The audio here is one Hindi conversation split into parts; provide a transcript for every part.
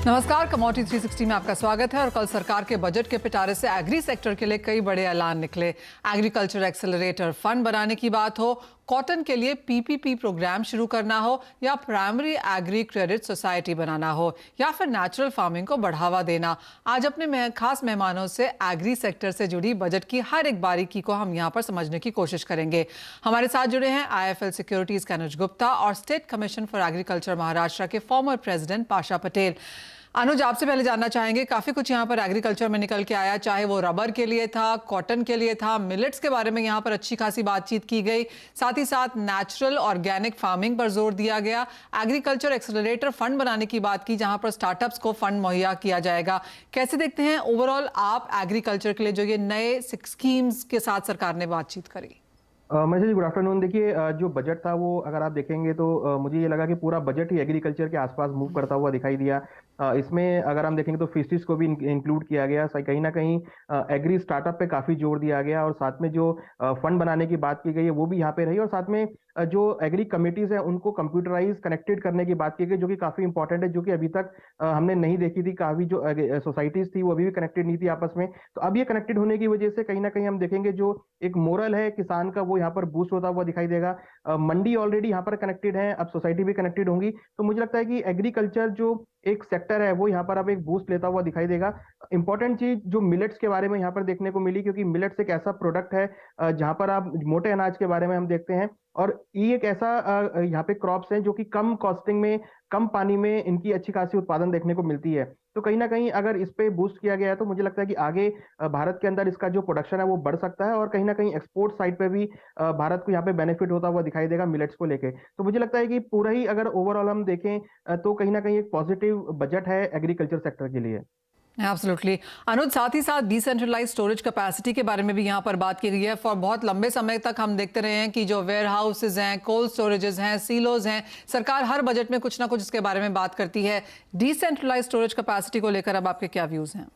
नमस्कार, कमोडिटी 360 में आपका स्वागत है। और कल सरकार के बजट के पिटारे से एग्री सेक्टर के लिए कई बड़े ऐलान निकले। एग्रीकल्चर एक्सेलरेटर फंड बनाने की बात हो, कॉटन के लिए पीपीपी प्रोग्राम शुरू करना हो, या प्राइमरी एग्री क्रेडिट सोसाइटी बनाना हो, या फिर नेचुरल फार्मिंग को बढ़ावा देना। आज अपने खास मेहमानों से एग्री सेक्टर से जुड़ी बजट की हर एक बारीकी को हम यहाँ पर समझने की कोशिश करेंगे। हमारे साथ जुड़े हैं IIFL सिक्योरिटीज के अनुज गुप्ता और state commission for agriculture Maharashtra के फॉर्मर प्रेसिडेंट पाशा पटेल। अनुज, आपसे पहले जानना चाहेंगे, काफी कुछ यहाँ पर एग्रीकल्चर में निकल के आया, चाहे वो रबर के लिए था, कॉटन के लिए था, मिलेट्स के बारे में यहाँ पर अच्छी खासी बातचीत की गई, साथ ही साथ नेचुरल ऑर्गेनिक फार्मिंग पर जोर दिया गया, एग्रीकल्चर एक्सेलरेटर फंड बनाने की बात की जहां पर स्टार्टअप्स को फंड मुहैया किया जाएगा। कैसे देखते हैं ओवरऑल आप एग्रीकल्चर के लिए जो ये नए स्कीम्स के साथ सरकार ने बातचीत करी? मैसेज जी, गुड आफ्टरनून। देखिए, जो बजट था वो अगर आप देखेंगे तो मुझे ये लगा कि पूरा बजट ही एग्रीकल्चर के आसपास मूव करता हुआ दिखाई दिया। इसमें अगर हम देखेंगे तो फिशरीज को भी इंक्लूड किया गया। कहीं ना कहीं एग्री स्टार्टअप पे काफी जोर दिया गया और साथ में जो फंड बनाने की बात की गई है वो भी यहाँ पे रही। और साथ में जो एग्री कमिटीज है उनको कंप्यूटराइज कनेक्टेड करने की बात की गई, जो कि काफी इंपॉर्टेंट है, जो कि अभी तक हमने नहीं देखी थी। काफी जो सोसाइटीज थी वो अभी भी कनेक्टेड नहीं थी आपस में। तो अब ये कनेक्टेड होने की वजह से कहीं ना कहीं हम देखेंगे जो एक मोरल है किसान का वो यहाँ पर बूस्ट होता हुआ दिखाई देगा। मंडी ऑलरेडी यहाँ पर कनेक्टेड है, अब सोसाइटी भी कनेक्टेड होंगी। तो मुझे लगता है कि एग्रीकल्चर जो एक सेक्टर है वो यहाँ पर अब एक बूस्ट लेता हुआ दिखाई देगा। इंपॉर्टेंट चीज जो मिलेट्स के बारे में यहाँ पर देखने को मिली, क्योंकि मिलेट्स एक ऐसा प्रोडक्ट है जहां पर आप मोटे अनाज के बारे में हम देखते हैं, और ये एक ऐसा यहाँ पे क्रॉप्स हैं जो कि कम कॉस्टिंग में, कम पानी में इनकी अच्छी खासी उत्पादन देखने को मिलती है। तो कहीं ना कहीं अगर इस पे बूस्ट किया गया है तो मुझे लगता है कि आगे भारत के अंदर इसका जो प्रोडक्शन है वो बढ़ सकता है, और कहीं ना कहीं एक्सपोर्ट साइड पे भी भारत को यहाँ पे बेनिफिट होता हुआ दिखाई देगा मिलेट्स को लेके। तो मुझे लगता है कि पूरा ही अगर ओवरऑल हम देखें तो कहीं ना कहीं एक पॉजिटिव बजट है एग्रीकल्चर सेक्टर के लिए। एब्सोल्युटली। अनुज, साथ ही साथ डिसेंट्रलाइज स्टोरेज कैपेसिटी के बारे में भी यहाँ पर बात की गई है। फॉर बहुत लंबे समय तक हम देखते रहे हैं कि जो वेयर हाउसेज हैं, कोल्ड स्टोरेजेस हैं, सीलोज हैं, सरकार हर बजट में कुछ ना कुछ इसके बारे में बात करती है। डिसेंट्रलाइज स्टोरेज कैपेसिटी को लेकर अब आपके क्या व्यूज हैं?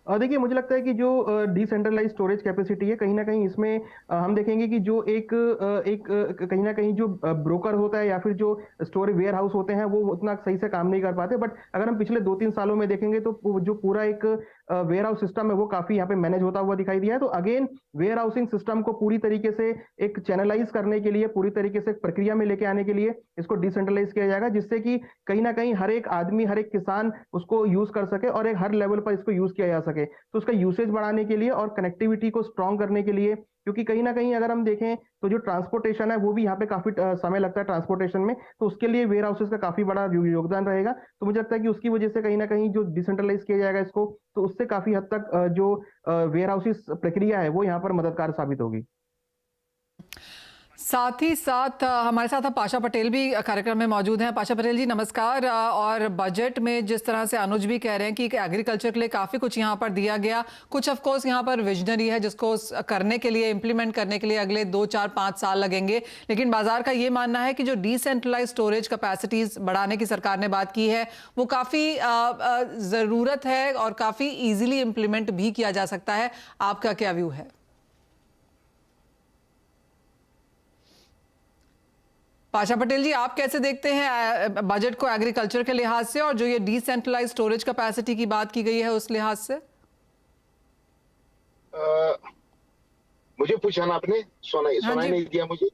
देखिए, मुझे लगता है कि जो डिसेंट्रलाइज स्टोरेज कैपेसिटी है, कहीं ना कहीं इसमें हम देखेंगे कि जो कहीं ना कहीं जो ब्रोकर होता है या फिर जो स्टोरेज वेयर हाउस होते हैं वो उतना सही से काम नहीं कर पाते। बट अगर हम पिछले 2-3 सालों में देखेंगे तो जो पूरा एक वेयर हाउस सिस्टम है वो काफी यहाँ पे मैनेज होता हुआ दिखाई दिया है। तो अगेन वेयर हाउसिंग सिस्टम को पूरी तरीके से एक चैनलाइज करने के लिए, पूरी तरीके से प्रक्रिया में लेके आने के लिए इसको डिसेंट्रलाइज किया जाएगा, जिससे कि कहीं ना कहीं हर एक आदमी, हर एक किसान उसको यूज कर सके और एक हर लेवल पर इसको यूज किया जा सके। तो उसका यूसेज बढ़ाने के लिए और कनेक्टिविटी को स्ट्रॉन्ग करने के लिए, क्योंकि कहीं ना कहीं अगर हम देखें तो जो ट्रांसपोर्टेशन है वो भी यहाँ पे काफी समय लगता है ट्रांसपोर्टेशन में, तो उसके लिए वेयर हाउसेज का काफी बड़ा योगदान रहेगा। तो मुझे लगता है कि उसकी वजह से कहीं ना कहीं जो डिसेंट्रलाइज किया जाएगा इसको, तो उससे काफी हद तक जो वेयर हाउसेज प्रक्रिया है वो यहाँ पर मददगार साबित होगी। साथ ही साथ हमारे साथ अब पाशा पटेल भी कार्यक्रम में मौजूद हैं। पाशा पटेल जी, नमस्कार। और बजट में जिस तरह से अनुज भी कह रहे हैं कि एग्रीकल्चर के लिए काफ़ी कुछ यहाँ पर दिया गया, कुछ ऑफ कोर्स यहाँ पर विजनरी है जिसको करने के लिए, इम्प्लीमेंट करने के लिए अगले 2, 4, 5 साल लगेंगे, लेकिन बाजार का ये मानना है कि जो डिसेंट्रलाइज स्टोरेज कैपेसिटीज बढ़ाने की सरकार ने बात की है वो काफ़ी ज़रूरत है और काफ़ी ईजिली इम्प्लीमेंट भी किया जा सकता है। आपका क्या व्यू है? पाशा पटेल जी, आप कैसे देखते हैं बजट को एग्रीकल्चर के लिहाज से और जो ये डिसेंट्रलाइज स्टोरेज कैपेसिटी की बात की गई है उस लिहाज से? मुझे पूछा ना आपने, सुनाई नहीं दिया मुझे।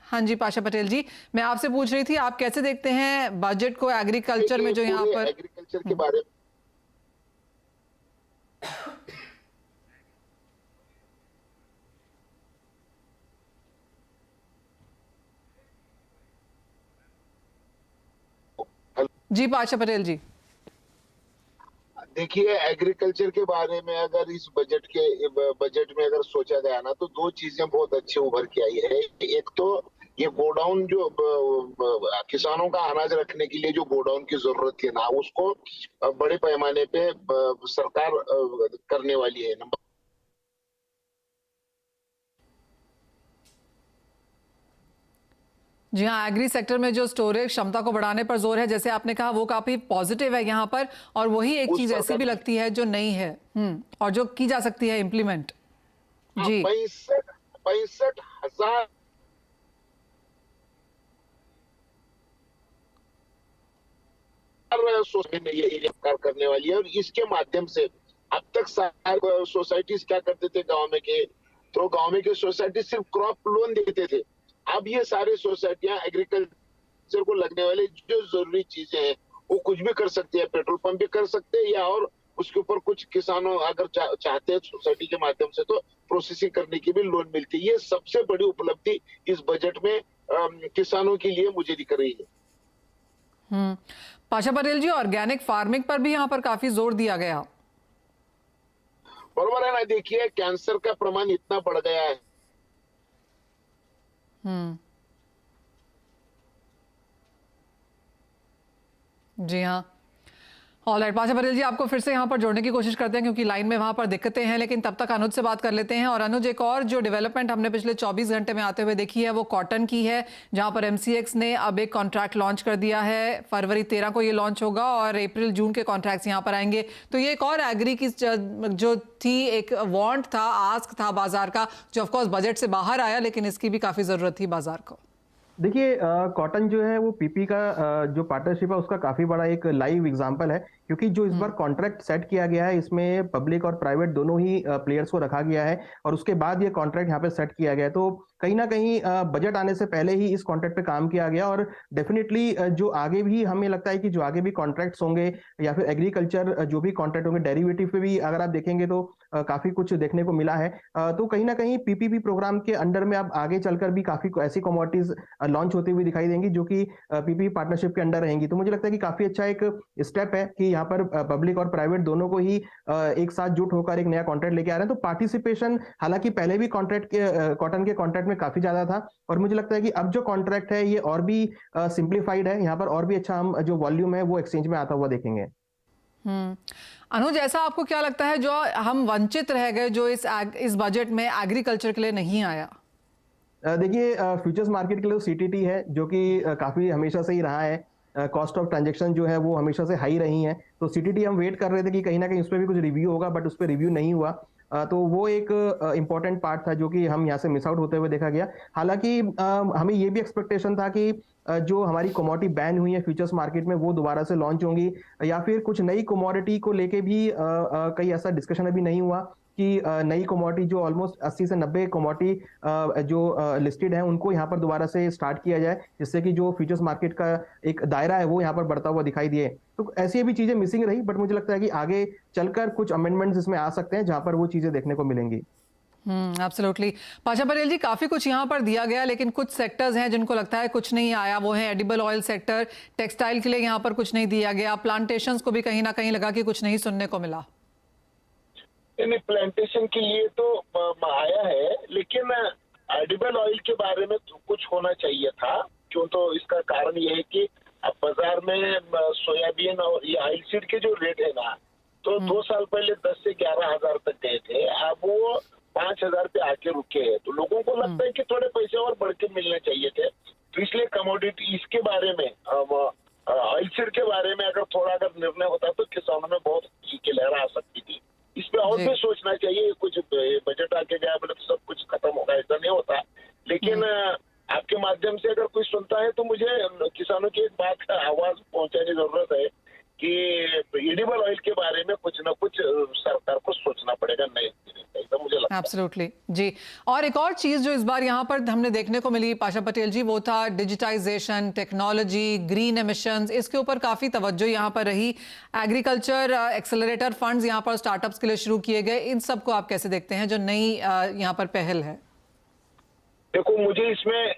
हाँ जी पाशा पटेल जी, मैं आपसे पूछ रही थी आप कैसे देखते हैं बजट को एग्रीकल्चर में जो यहाँ पर एग्रीकल्चर के बारे में। जी पाशा पटेल जी, देखिए, एग्रीकल्चर के बारे में अगर इस बजट में अगर सोचा गया ना तो दो चीजें बहुत अच्छी उभर के आई है। एक तो ये गोडाउन, जो किसानों का अनाज रखने के लिए जो गोडाउन की जरूरत थी ना, उसको बड़े पैमाने पे सरकार करने वाली है। नंबर जी हाँ, एग्री सेक्टर में जो स्टोरेज क्षमता को बढ़ाने पर जोर है, जैसे आपने कहा, वो काफी पॉजिटिव है यहाँ पर। और वही एक चीज ऐसी भी लगती है जो नई है और जो की जा सकती है इम्प्लीमेंट। जी, 65,000 सोसाइटी ये एरिया कार्य करने वाली है। और इसके माध्यम से अब तक सारे सोसाइटीज क्या करते थे गांव में के, तो गांव में के सोसाइटी सिर्फ क्रॉप लोन देते थे। अब ये सारे सोसाइटियां एग्रीकल्चर को लगने वाले जो जरूरी चीजें हैं वो कुछ भी कर सकते हैं, पेट्रोल पंप भी कर सकते हैं, या और उसके ऊपर कुछ किसानों अगर चाहते हैं सोसाइटी के माध्यम से तो प्रोसेसिंग करने की भी लोन मिलती है। ये सबसे बड़ी उपलब्धि इस बजट में किसानों के लिए मुझे दिख रही है। पाशा पटेल जी, ऑर्गेनिक फार्मिंग पर भी यहाँ पर काफी जोर दिया गया। बराबर है ना, देखिए कैंसर का प्रमाण इतना बढ़ गया है। जी हाँ, ऑलराइट पाशा पटेल जी, आपको फिर से यहाँ पर जोड़ने की कोशिश करते हैं क्योंकि लाइन में वहाँ पर दिक्कतें हैं, लेकिन तब तक अनुज से बात कर लेते हैं। और अनुज, एक और जो डेवलपमेंट हमने पिछले 24 घंटे में आते हुए देखी है वो कॉटन की है, जहाँ पर MCX ने अब एक कॉन्ट्रैक्ट लॉन्च कर दिया है। फरवरी 13 को ये लॉन्च होगा और अप्रैल जून के कॉन्ट्रैक्ट्स यहाँ पर आएंगे। तो ये एक और एग्री की जो थी, एक वांट था, आस्क था बाजार का, जो ऑफकोर्स बजट से बाहर आया, लेकिन इसकी भी काफी जरूरत थी बाजार को। देखिए, कॉटन जो है वो पीपी का जो पार्टनरशिप है उसका काफी बड़ा एक लाइव एग्जांपल है, क्योंकि जो इस बार कॉन्ट्रैक्ट सेट किया गया है इसमें पब्लिक और प्राइवेट दोनों ही प्लेयर्स को रखा गया है और उसके बाद ये कॉन्ट्रैक्ट यहाँ पे सेट किया गया है। तो कहीं ना कहीं बजट आने से पहले ही इस कॉन्ट्रैक्ट पे काम किया गया और डेफिनेटली जो आगे भी हमें लगता है कि जो आगे भी कॉन्ट्रैक्ट्स होंगे या फिर एग्रीकल्चर जो भी कॉन्ट्रैक्ट होंगे डेरिवेटिव पे भी अगर आप देखेंगे तो काफी कुछ देखने को मिला है। तो कहीं ना कहीं पीपीपी प्रोग्राम के अंडर में अब आगे चलकर भी काफी ऐसी कमोडिटीज लॉन्च होती हुई दिखाई देंगी जो कि पीपीपी पार्टनरशिप के अंडर रहेंगी। तो मुझे लगता है कि काफी अच्छा एक स्टेप है कि यहाँ पर पब्लिक और प्राइवेट दोनों को ही एक साथ जुट होकर एक नया कॉन्ट्रैक्ट लेके आ रहे हैं। तो पार्टिसिपेशन हालांकि पहले भी कॉन्ट्रैक्ट के कॉटन के कॉन्ट्रैक्ट में काफी ज्यादा था और मुझे लगता है कि अब जो कॉन्ट्रैक्ट है ये और भी सिंप्लीफाइड है, यहाँ पर और भी अच्छा हम जो वॉल्यूम है वो एक्सचेंज में आता हुआ देखेंगे। अनुज, ऐसा आपको क्या लगता है जो हम वंचित रह गए, जो इस बजट में एग्रीकल्चर के लिए नहीं आया? देखिए, फ्यूचर्स मार्केट के लिए सीटीटी है जो कि काफी हमेशा से ही रहा है। कॉस्ट ऑफ ट्रांजैक्शन जो है वो हमेशा से हाई रही है, तो सीटीटी हम वेट कर रहे थे कि कहीं ना कहीं उस पर भी कुछ रिव्यू होगा, बट उस पर रिव्यू नहीं हुआ। तो वो एक इम्पॉर्टेंट पार्ट था जो कि हम यहाँ से मिस आउट होते हुए देखा गया। हालांकि हमें ये भी एक्सपेक्टेशन था कि जो हमारी कमोडिटी बैन हुई है फ्यूचर्स मार्केट में वो दोबारा से लॉन्च होंगी या फिर कुछ नई कमोडिटी को लेके भी कहीं ऐसा डिस्कशन अभी नहीं हुआ कि नई कमोडिटी जो ऑलमोस्ट 80 से 90 कमोडिटी जो लिस्टेड है उनको यहाँ पर दोबारा से स्टार्ट किया जाए, जिससे कि जो फ्यूचर्स मार्केट का एक दायरा है वो यहाँ पर बढ़ता हुआ दिखाई दिए। तो ऐसी भी चीजें मिसिंग रही, बट मुझे लगता है कि आगे चलकर कुछ अमेंडमेंट्स इसमें आ सकते हैं जहां पर वो चीजें देखने को मिलेंगी। एब्सोल्युटली। पाशा पटेल जी, काफी कुछ यहाँ पर दिया गया, लेकिन कुछ सेक्टर्स हैं जिनको लगता है कुछ नहीं आया। वो है एडिबल ऑयल सेक्टर, टेक्सटाइल के लिए यहाँ पर कुछ नहीं दिया गया, प्लांटेशंस को भी कहीं ना कहीं लगा कि कुछ नहीं सुनने को मिला। नहीं, प्लांटेशन के लिए तो आया है, लेकिन एडिबल ऑयल के बारे में तो कुछ होना चाहिए था। क्यों? तो इसका कारण ये है कि अब बाजार में सोयाबीन और ये ऑयल सीड के जो रेट है ना, तो 2 साल पहले 10 से 11 हजार तक गए थे, अब वो 5,000 पे आके रुके हैं। तो लोगों को लगता है कि थोड़े पैसे और बढ़ के मिलने चाहिए थे, तो इसलिए कमोडिटी इसके बारे में ऑयल सीड के बारे में अगर थोड़ा अगर निर्णय होता तो किसानों में बहुत खुशी की लहर आ सकती थी। इस पे और भी सोचना चाहिए। कुछ बजट आके गया बोले तो सब कुछ खत्म होगा, ऐसा नहीं होता। लेकिन आपके माध्यम से अगर कोई सुनता है तो मुझे किसानों की एक बात का आवाज पहुंचाने की जरूरत है कि एडिबल ऑयल के बारे में कुछ ना कुछ सरकार को सोचना पड़ेगा। नहीं, ऐसा मुझे लगता है। एब्सोल्युटली जी। और एक और चीज जो इस बार यहाँ पर हमने देखने को मिली पाशा पटेल जी, वो था डिजिटाइजेशन, टेक्नोलॉजी, ग्रीन एमिशंस। इसके ऊपर काफी तवज्जो यहाँ पर रही। एग्रीकल्चर एक्सेलरेटर फंड्स यहाँ पर स्टार्टअप्स के लिए शुरू किए गए। इन सबको आप कैसे देखते हैं जो नई यहाँ पर पहल है? देखो, मुझे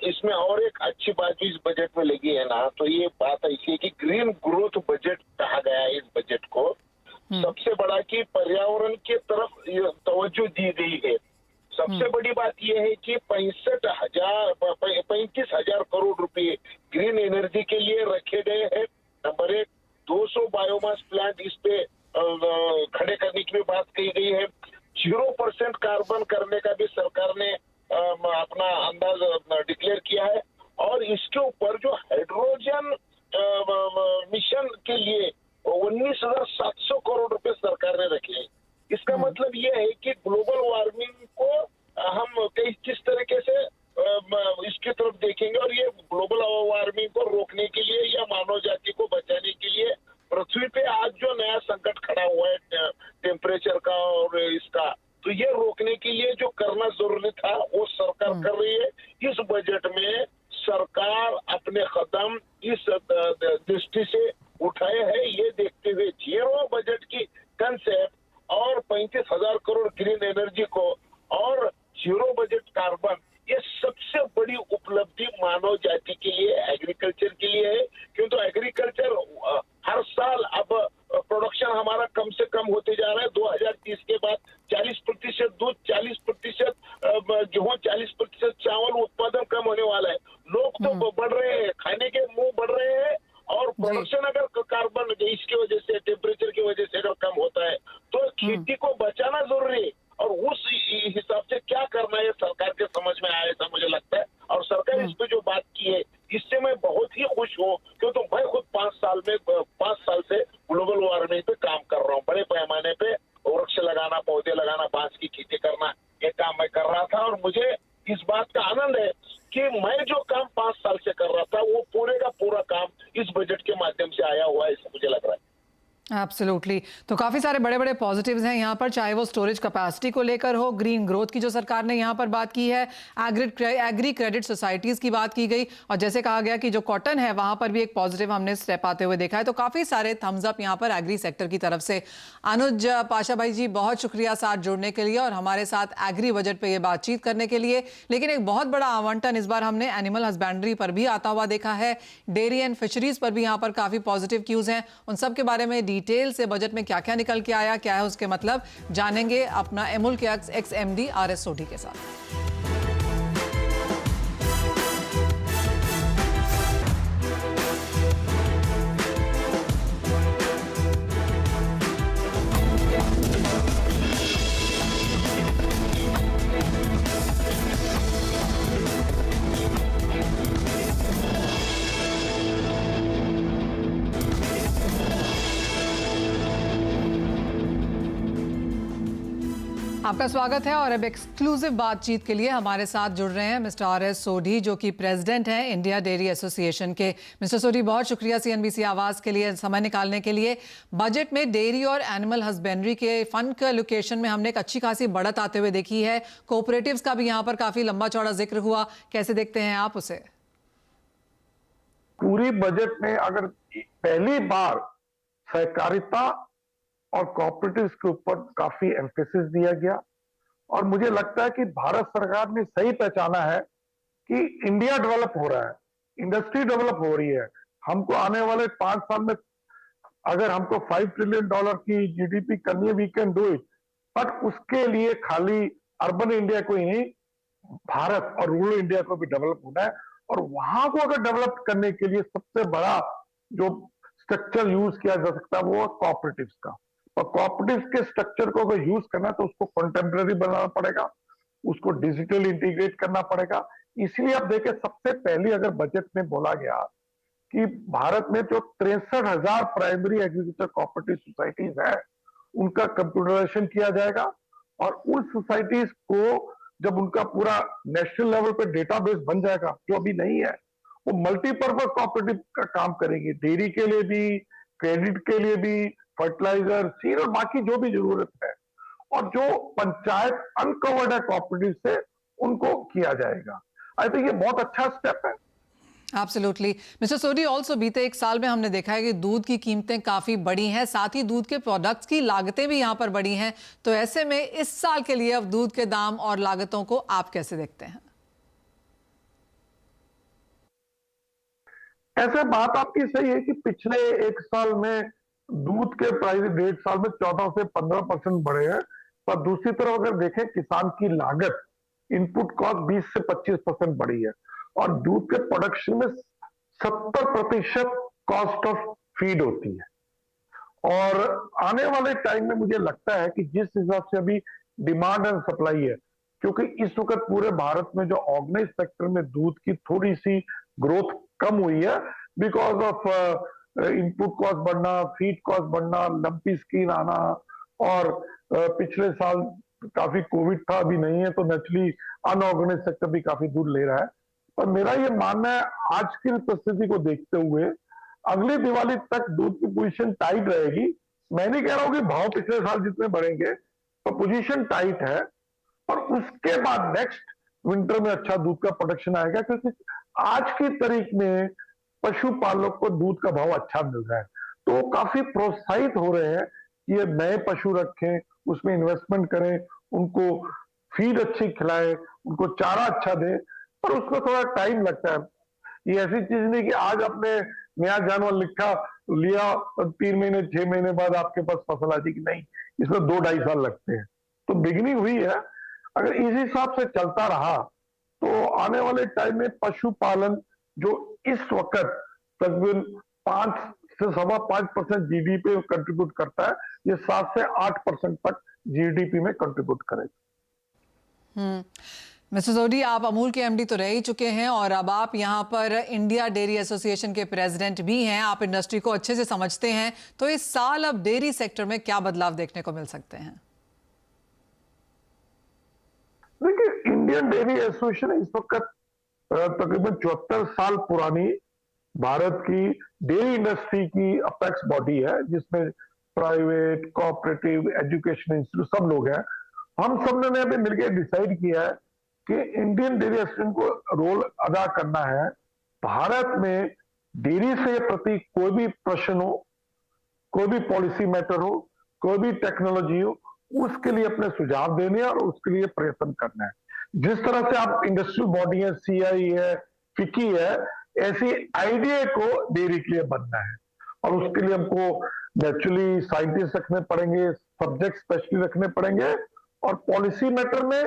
इसमें और एक अच्छी बात जो इस बजट में लगी है ना, तो ये बात ऐसी है कि ग्रीन ग्रोथ बजट कहा गया है इस बजट को। सबसे बड़ा कि पर्यावरण के तरफ तवज्जो दी गई है। सबसे बड़ी बात यह है कि 35,000 करोड़ रुपए ग्रीन एनर्जी के लिए रखे गए हैं। नंबर 1, 200 बायोमास प्लांट इस पे खड़े करने की भी बात कही गई है। 0% कार्बन करने का भी सरकार ने अपना अंदाज डिक्लेयर किया है। और इसके ऊपर जो हाइड्रोजन मिशन के लिए 19,700 करोड़ रुपए सरकार ने रखे हैं। इसका मतलब ये है कि ग्लोबल वार्मिंग को हम किस तरीके से इसकी तरफ देखेंगे और ये ग्लोबल वार्मिंग को रोकने के लिए या मानव जाति को बचाने के लिए नया संकट खड़ा हुआ है टेम्परेचर का और इसका, तो ये रोकने के लिए जो करना जरूरी था वो सरकार कर रही है। इस बजट में सरकार अपने कदम इस दृष्टि से उठाए हैं, ये देखते हुए जीरो बजट की कंसेप्ट और 35,000 करोड़ ग्रीन एनर्जी को और जीरो बजट कार्बन, ये सबसे बड़ी उपलब्धि मानव जाति के लिए, एग्रीकल्चर के लिए है। क्योंकि तो एग्रीकल्चर हर साल अब प्रोडक्शन हमारा कम से कम होते जा रहा है। 2030 के बाद 40% दूध, 40% गेहूं, 40% चावल उत्पादन कम होने वाला है। लोग तो बढ़ रहे हैं, खाने के मुंह बढ़ रहे हैं और प्रोडक्शन अगर कार्बन इसकी वजह से, टेम्परेचर की वजह से अगर कम होता है तो खेती को बचाना जरूरी है। और उस हिसाब से क्या करना है सरकार के समझ में आया, ऐसा मुझे लगता है। और सरकार इस पे जो बात की है इससे मैं बहुत ही खुश हूँ, क्योंकि मैं खुद 5 साल से ग्लोबल वार्मिंग पे काम कर रहा हूँ। बड़े पैमाने पे वृक्ष लगाना, पौधे लगाना, बांस की खेती करना, ये काम मैं कर रहा था। और मुझे इस बात का आनंद है कि मैं जो काम 5 साल से कर रहा था वो पूरे का पूरा काम इस बजट के माध्यम से आया हुआ है, ऐसा मुझे लग रहा है। एब्सोल्युटली। तो काफ़ी सारे बड़े बड़े पॉजिटिव्स हैं यहाँ पर, चाहे वो स्टोरेज कैपेसिटी को लेकर हो, ग्रीन ग्रोथ की जो सरकार ने यहाँ पर बात की है, एग्री क्रेडिट सोसाइटीज़ की बात की गई, और जैसे कहा गया कि जो कॉटन है वहाँ पर भी एक पॉजिटिव हमने स्टेप आते हुए देखा है। तो काफ़ी सारे थम्स अप यहाँ पर एग्री सेक्टर की तरफ से। अनुज पाशा भाई जी, बहुत शुक्रिया साथ जुड़ने के लिए और हमारे साथ एग्री बजट पर यह बातचीत करने के लिए। लेकिन एक बहुत बड़ा आवंटन इस बार हमने एनिमल हस्बेंड्री पर भी आता हुआ देखा है, डेयरी एंड फिशरीज पर भी यहाँ पर काफ़ी पॉजिटिव क्यूज़ हैं। उन सब के बारे में डिटेल से बजट में क्या क्या निकल के आया, क्या है उसके मतलब, जानेंगे अपना एमुल के एक्स एमडी RS सोढी के साथ। आपका स्वागत है और अब एक्सक्लूसिव बातचीत के लिए हमारे साथ जुड़ रहे हैं मिस्टर RS सोढी, जो कि प्रेसिडेंट हैं इंडिया डेयरी एसोसिएशन के। मिस्टर सोढी, बहुत शुक्रिया CNBC आवाज़ के लिए समय निकालने के लिए। बजट में डेयरी और एनिमल हस्बेंड्री के फंड के एलोकेशन में हमने एक अच्छी खासी बढ़त आते हुए देखी है। कोऑपरेटिव्स का भी यहाँ पर काफ़ी लंबा चौड़ा जिक्र हुआ, कैसे देखते हैं आप उसे? पूरी बजट में अगर पहली बार सहकारिता और कोऑपरेटिव्स के ऊपर काफी एम्फेसिस दिया गया, और मुझे लगता है कि भारत सरकार ने सही पहचाना है कि इंडिया डेवलप हो रहा है, इंडस्ट्री डेवलप हो रही है। हमको आने वाले 5 साल में अगर हमको $5 ट्रिलियन की GDP करनी है, we can do it. But उसके लिए खाली अर्बन इंडिया को ही नहीं, भारत और रूरल इंडिया को भी डेवलप होना है। और वहां को अगर डेवलप करने के लिए सबसे बड़ा जो स्ट्रक्चर यूज किया जा सकता है वो है कोऑपरेटिव्स का। और कोऑपरेटिव्स के स्ट्रक्चर को अगर यूज करना है तो उसको कंटेम्परेरी बनाना पड़ेगा, उसको डिजिटल इंटीग्रेट करना पड़ेगा। इसलिए आप देखें, सबसे पहले अगर बजट में बोला गया कि भारत में जो 63,000 प्राइमरी एग्रीकल्चर कोऑपरेटिव सोसाइटीज है उनका कंप्यूटराइजेशन किया जाएगा, और उन सोसाइटीज को जब उनका पूरा नेशनल लेवल पे डेटाबेस बन जाएगा, जो अभी नहीं है, वो मल्टीपर्पज कोऑपरेटिव का काम करेंगे, डेयरी के लिए भी, क्रेडिट के लिए भी, फर्टिलाइजर, सीड और बाकी जो भी जरूरत है। और जो पंचायत अनकवर्ड है कोऑपरेटिव से, उनको किया जाएगा। आई थिंक ये बहुत अच्छा स्टेप है। एब्सोल्युटली। मिस्टर सोढी, ऑल्सो बीते 1 साल में हमने देखा है कि दूध की कीमतें काफ़ी बढ़ी हैं, साथ ही दूध के प्रोडक्ट्स की लागतें भी यहाँ पर बढ़ी हैं। तो ऐसे में इस साल के लिए अब दूध के दाम और लागतों को आप कैसे देखते हैं? ऐसे बात आपकी सही है कि पिछले 1 साल में दूध के प्राइस 1.5 साल में 14 से 15% बढ़े हैं। पर दूसरी तरफ अगर देखें, किसान की लागत, इनपुट कॉस्ट 20 से 25% बढ़ी है, और दूध के प्रोडक्शन में 70% कॉस्ट ऑफ फीड होती है। और आने वाले टाइम में मुझे लगता है कि जिस हिसाब से अभी डिमांड एंड सप्लाई है, क्योंकि इस वक्त पूरे भारत में जो ऑर्गेनाइज सेक्टर में दूध की थोड़ी सी ग्रोथ कम हुई है, बिकॉज ऑफ इनपुट कॉस्ट बढ़ना, फीड कॉस्ट बढ़ना, लंपी स्किन आना, और पिछले साल काफी कोविड था, अभी नहीं है, तो नेचुरली अनऑर्गेनाइज सेक्टर भी काफी दूर ले रहा है। पर मेरा ये मानना है, आज की परिस्थिति को देखते हुए अगली दिवाली तक दूध की पोजीशन टाइट रहेगी, मैं नहीं कह रहा हूं कि भाव पिछले साल जितने बढ़ेंगे, तो पोजीशन टाइट है। और उसके बाद नेक्स्ट विंटर में अच्छा दूध का प्रोडक्शन आएगा, क्योंकि आज की तारीख में पशुपालक को दूध का भाव अच्छा मिल रहा है, तो वो काफी प्रोत्साहित हो रहे हैं कि ये नए पशु रखें, उसमें इन्वेस्टमेंट करें, उनको फीड अच्छी खिलाएं, उनको चारा अच्छा दें, पर उसमें थोड़ा टाइम लगता है। ये ऐसी चीज नहीं कि आज आपने नया जानवर लिया और 3 महीने 6 महीने बाद आपके पास फसल आती कि नहीं, इसमें 2-2.5 साल लगते हैं। तो बिगिनिंग हुई है। अगर इस हिसाब से चलता रहा तो आने वाले टाइम में पशुपालन जो इस वक्त तकरीबन 5 से 5.25% जीडीपी में कंट्रीब्यूट करता है, ये 7 से 8% तक जीडीपी में कंट्रीब्यूट करेगा। मिस्टर सोडी, आप अमूल के एमडी तो रह ही चुके हैं और अब आप यहाँ पर इंडिया डेयरी एसोसिएशन के प्रेसिडेंट भी हैं, आप इंडस्ट्री को अच्छे से समझते हैं, तो इस साल अब डेयरी सेक्टर में क्या बदलाव देखने को मिल सकते हैं? देखिए, इंडियन डेयरी एसोसिएशन इस वक्त तकरीबन 74 साल पुरानी भारत की डेयरी इंडस्ट्री की अपेक्स बॉडी है, जिसमें प्राइवेट, कोऑपरेटिव, एजुकेशन इंस्टीट्यूट सब लोग हैं। हम सब ने अभी मिलकर डिसाइड किया है कि इंडियन डेयरी एसोसिएशन को रोल अदा करना है। भारत में डेयरी से प्रति कोई भी प्रश्न हो, कोई भी पॉलिसी मैटर हो, कोई भी टेक्नोलॉजी हो, उसके लिए अपने सुझाव देने और उसके लिए प्रयत्न करना है। जिस तरह से आप इंडस्ट्रियल बॉडी है, सीआई है, फिकी है, ऐसी आईडीए को डेयरी के लिए बनना है। और उसके लिए हमको नेचुरली साइंटिस्ट रखने पड़ेंगे, सब्जेक्ट स्पेशलिस्ट रखने पड़ेंगे, और पॉलिसी मैटर में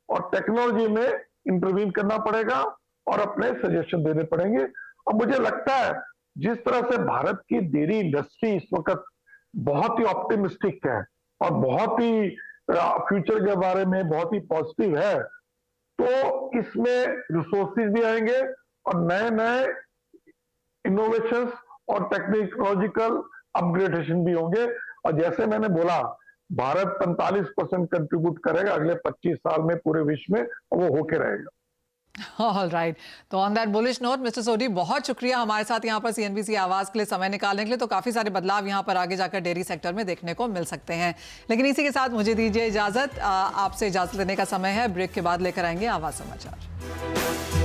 और टेक्नोलॉजी में इंटरवीन करना पड़ेगा और अपने सजेशन देने पड़ेंगे। और मुझे लगता है जिस तरह से भारत की डेयरी इंडस्ट्री इस वक्त बहुत ही ऑप्टिमिस्टिक है और बहुत ही फ्यूचर के बारे में बहुत ही पॉजिटिव है, तो इसमें रिसोर्सेज भी आएंगे और नए नए इनोवेशंस और टेक्नोलॉजिकल अपग्रेडेशन भी होंगे। और जैसे मैंने बोला, भारत 45% कंट्रीब्यूट करेगा अगले 25 साल में पूरे विश्व में, और वो होके रहेगा। ऑल राइट, तो on that bullish note mister Sodhi, बहुत शुक्रिया हमारे साथ यहाँ पर सीएनबीसी आवाज के लिए समय निकालने के लिए। तो काफी सारे बदलाव यहाँ पर आगे जाकर डेयरी सेक्टर में देखने को मिल सकते हैं। लेकिन इसी के साथ मुझे दीजिए इजाजत, आपसे इजाजत लेने का समय है। ब्रेक के बाद लेकर आएंगे आवाज समाचार।